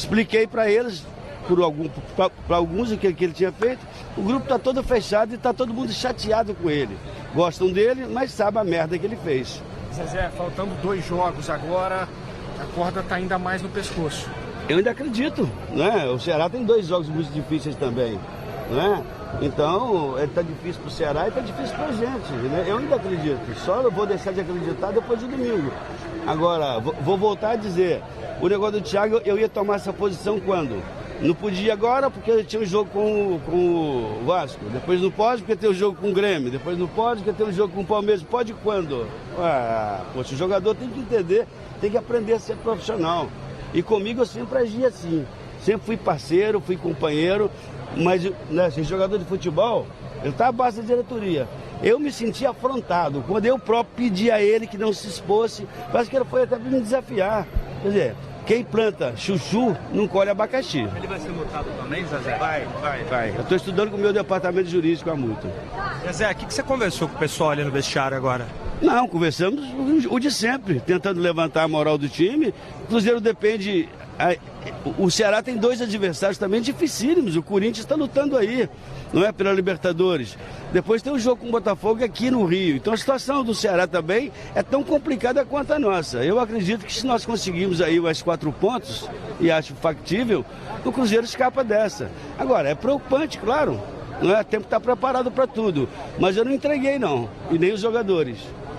Expliquei para eles, para alguns, o que ele tinha feito. O grupo está todo fechado e está todo mundo chateado com ele. Gostam dele, mas sabem a merda que ele fez. Zezé, faltando 2 jogos agora, a corda está ainda mais no pescoço. Eu ainda acredito, né? O Ceará tem 2 jogos muito difíceis também, né? Então, está difícil para o Ceará e está difícil para a gente, né? Eu ainda acredito, só eu vou deixar de acreditar depois do domingo. Agora, vou voltar a dizer, o negócio do Thiago, eu ia tomar essa posição quando? Não podia agora porque tinha um jogo com o Vasco, depois não pode porque tem um jogo com o Grêmio, depois não pode porque tem um jogo com o Palmeiras, pode quando? Poxa, o jogador tem que entender, tem que aprender a ser profissional. E comigo eu sempre agi assim, sempre fui parceiro, fui companheiro, mas né, esse jogador de futebol, ele está abaixo da diretoria. Eu me senti afrontado, quando eu próprio pedi a ele que não se expôsse, parece que ele foi até para me desafiar. Quer dizer, quem planta chuchu não colhe abacaxi. Ele vai ser multado também, Zezé? Vai. Eu estou estudando com o meu departamento jurídico a multa. Zezé, o que você conversou com o pessoal ali no vestiário agora? Não, conversamos o de sempre, tentando levantar a moral do time. O Cruzeiro depende... O Ceará tem 2 adversários também dificílimos. O Corinthians está lutando aí, não é? Pela Libertadores. Depois tem o jogo com o Botafogo aqui no Rio. Então a situação do Ceará também é tão complicada quanto a nossa. Eu acredito que se nós conseguirmos aí os 4 pontos, e acho factível, o Cruzeiro escapa dessa. Agora, é preocupante, claro. Não é? Tem que estar preparado para tudo. Mas eu não entreguei, não. E nem os jogadores.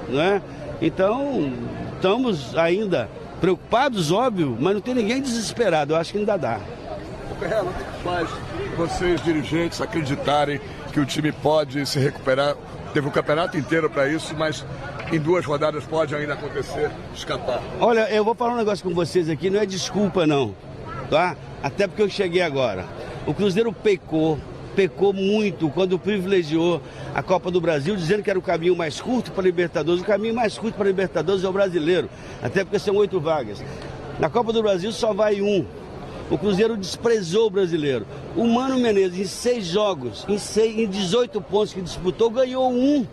Não é? Então, estamos ainda preocupados, óbvio, mas não tem ninguém desesperado. Eu acho que ainda dá. Mas vocês, dirigentes, acreditarem que o time pode se recuperar. Teve o campeonato inteiro para isso, mas em 2 rodadas pode ainda acontecer, escapar. Olha, eu vou falar um negócio com vocês aqui, não é desculpa não, tá? Até porque eu cheguei agora. O Cruzeiro pecou muito quando privilegiou a Copa do Brasil, dizendo que era o caminho mais curto para a Libertadores. O caminho mais curto para a Libertadores é o brasileiro, até porque são 8 vagas. Na Copa do Brasil só vai 1. O Cruzeiro desprezou o brasileiro. O Mano Menezes, em 6 jogos, em 18 pontos que disputou, ganhou 1.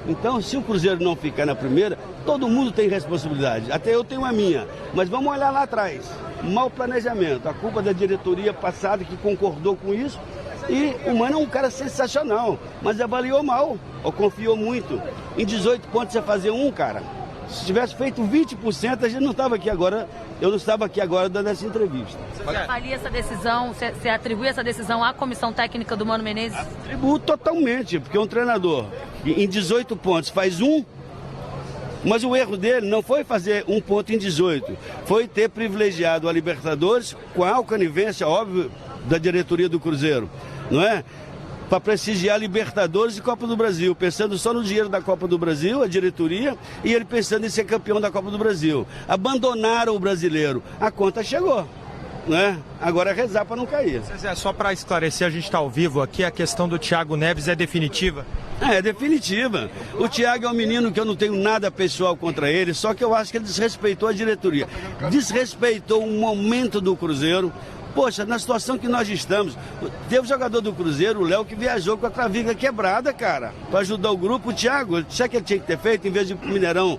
Então, se o Cruzeiro não ficar na primeira, todo mundo tem responsabilidade. Até eu tenho a minha. Mas vamos olhar lá atrás. Mau planejamento. A culpa da diretoria passada que concordou com isso. E o Mano é um cara sensacional, mas avaliou mal, ou confiou muito. Em 18 pontos você fazer 1, cara. Se tivesse feito 20%, a gente não estava aqui agora. Eu não estava aqui agora dando essa entrevista. Você avalia essa decisão, você atribui essa decisão à comissão técnica do Mano Menezes? Atribuo totalmente, porque um treinador em 18 pontos faz 1, mas o erro dele não foi fazer 1 ponto em 18, foi ter privilegiado a Libertadores com a conivência, óbvio, da diretoria do Cruzeiro, não é? Para prestigiar Libertadores e Copa do Brasil, pensando só no dinheiro da Copa do Brasil, a diretoria, e ele pensando em ser campeão da Copa do Brasil. Abandonaram o brasileiro. A conta chegou, né? Agora é rezar para não cair. Zezé, só para esclarecer, a gente está ao vivo aqui, a questão do Thiago Neves é definitiva? É definitiva. O Thiago é um menino que eu não tenho nada pessoal contra ele, só que eu acho que ele desrespeitou a diretoria. Desrespeitou o momento do Cruzeiro. Poxa, na situação que nós estamos, teve o jogador do Cruzeiro, o Léo, que viajou com a traviga quebrada, cara, para ajudar o grupo. O Thiago, sabe o que ele tinha que ter feito, em vez de Mineirão,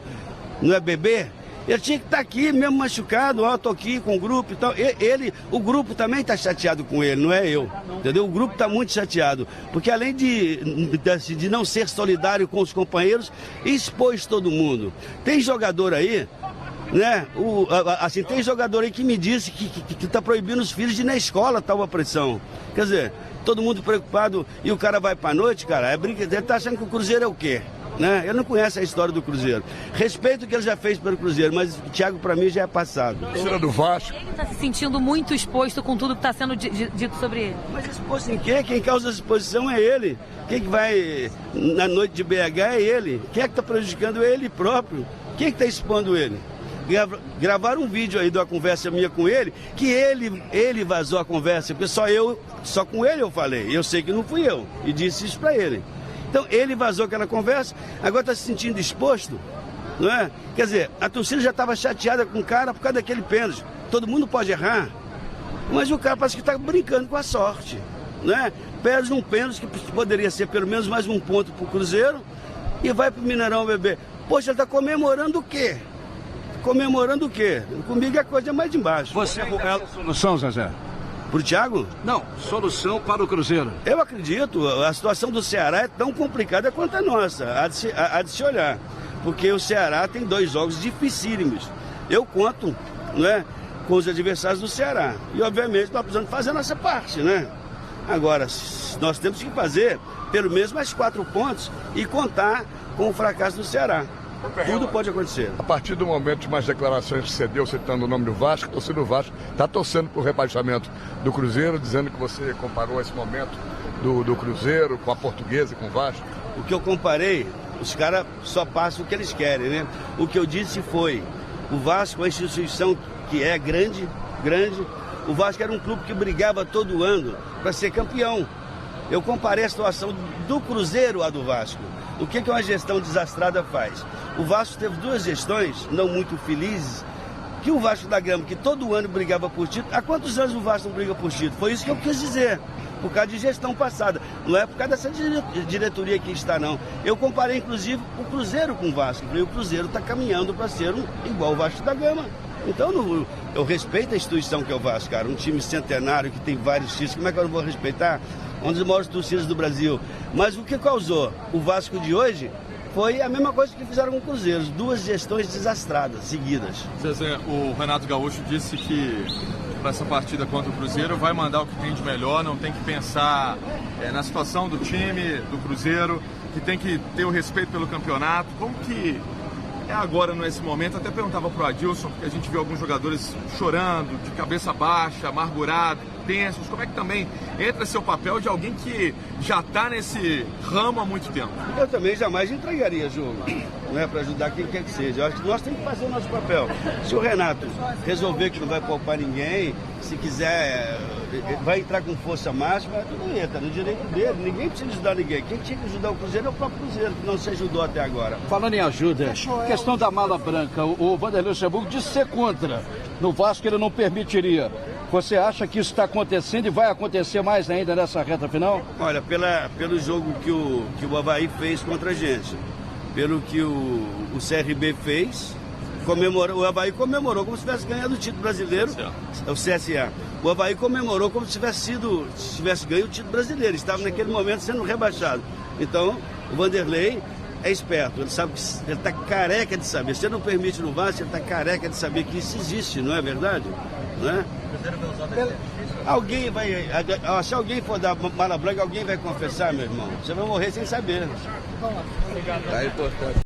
não é bebê? Ele tinha que estar aqui, mesmo machucado, ó, tô aqui com o grupo e tal. O grupo também está chateado com ele, não é eu, entendeu? O grupo está muito chateado, porque além de não ser solidário com os companheiros, expôs todo mundo. Tem jogador aí, né? Assim, tem jogador aí que me disse que está proibindo os filhos de ir na escola, tal a pressão. Quer dizer, todo mundo preocupado e o cara vai para a noite, cara, é brincadeira, ele tá achando que o Cruzeiro é o quê? Né? Ele não conhece a história do Cruzeiro. Respeito o que ele já fez pelo Cruzeiro, mas o Thiago para mim já é passado. Torcida do Vasco. Ele está se sentindo muito exposto com tudo que está sendo dito sobre ele. Mas exposto em quê? Quem causa a exposição é ele. Quem que vai na noite de BH é ele. Quem é que está prejudicando é ele próprio. Quem é que está expondo ele? Gravaram um vídeo aí de uma conversa minha com ele, que ele vazou a conversa, porque só com ele eu falei. Eu sei que não fui eu, e disse isso para ele. Então ele vazou aquela conversa, agora está se sentindo exposto, não é? Quer dizer, a torcida já estava chateada com o cara por causa daquele pênalti. Todo mundo pode errar, mas o cara parece que está brincando com a sorte, né? Perde um pênalti que poderia ser pelo menos mais 1 ponto para o Cruzeiro e vai para o Mineirão beber. Poxa, ele está comemorando o quê? Comemorando o quê? Comigo é coisa mais de embaixo. Você é a solução, Zezé? Pro Thiago? Não, solução para o Cruzeiro. Eu acredito, a situação do Ceará é tão complicada quanto a nossa, há de se olhar. Porque o Ceará tem 2 jogos dificílimos. Eu conto, né, com os adversários do Ceará. E, obviamente, nós precisamos fazer a nossa parte, né? Agora, nós temos que fazer pelo menos mais 4 pontos e contar com o fracasso do Ceará. Tudo pode acontecer. A partir do momento de umas declarações que você deu, citando o nome do Vasco, a torcida do Vasco está torcendo para o rebaixamento do Cruzeiro, dizendo que você comparou esse momento do Cruzeiro com a Portuguesa e com o Vasco. O que eu comparei, os caras só passam o que eles querem, né? O que eu disse foi, o Vasco é uma instituição que é grande. O Vasco era um clube que brigava todo ano para ser campeão. Eu comparei a situação do Cruzeiro à do Vasco. O que uma gestão desastrada faz? O Vasco teve 2 gestões não muito felizes, que o Vasco da Gama, que todo ano brigava por título, há quantos anos o Vasco não briga por título? Foi isso que eu quis dizer, por causa de gestão passada. Não é por causa dessa diretoria que está, não. Eu comparei, inclusive, o Cruzeiro com o Vasco. E o Cruzeiro está caminhando para ser igual o Vasco da Gama. Então, eu respeito a instituição que é o Vasco, cara. Um time centenário que tem vários títulos. Como é que eu não vou respeitar? Um dos maiores torcidas do Brasil. Mas o que causou o Vasco de hoje foi a mesma coisa que fizeram com o Cruzeiro. 2 gestões desastradas, seguidas. Zezé, o Renato Gaúcho disse que para essa partida contra o Cruzeiro vai mandar o que tem de melhor, não tem que pensar na situação do time, do Cruzeiro, que tem que ter o respeito pelo campeonato. Como que é agora, nesse momento? Até perguntava pro Adilson, porque a gente viu alguns jogadores chorando, de cabeça baixa, amargurado, tensos. Como é que também entra seu papel de alguém que já está nesse ramo há muito tempo? Eu também jamais entregaria jogo, né, para ajudar quem quer que seja. Eu acho que nós temos que fazer o nosso papel. Se o Renato resolver que não vai poupar ninguém, se quiser, vai entrar com força máxima, tudo entra no direito dele. Ninguém precisa ajudar ninguém. Quem tinha que ajudar o Cruzeiro é o próprio Cruzeiro, que não se ajudou até agora. Falando em ajuda, questão da mala branca, o Vanderlei Luxemburgo disse ser contra. No Vasco ele não permitiria. Você acha que isso está acontecendo e vai acontecer mais ainda nessa reta final? Olha, pelo jogo que o Avaí fez contra a gente, pelo que o CRB fez, o Avaí comemorou como se tivesse ganhado o título brasileiro, o CSA. O Avaí comemorou como se tivesse ganho o título brasileiro, estava naquele momento sendo rebaixado. Então, o Vanderlei é esperto, ele sabe que ele está careca de saber. Se ele não permite no Vasco, ele está careca de saber que isso existe, não é verdade? Não é? Alguém vai. Se alguém for dar mala branca, alguém vai confessar, meu irmão. Você vai morrer sem saber. É importante.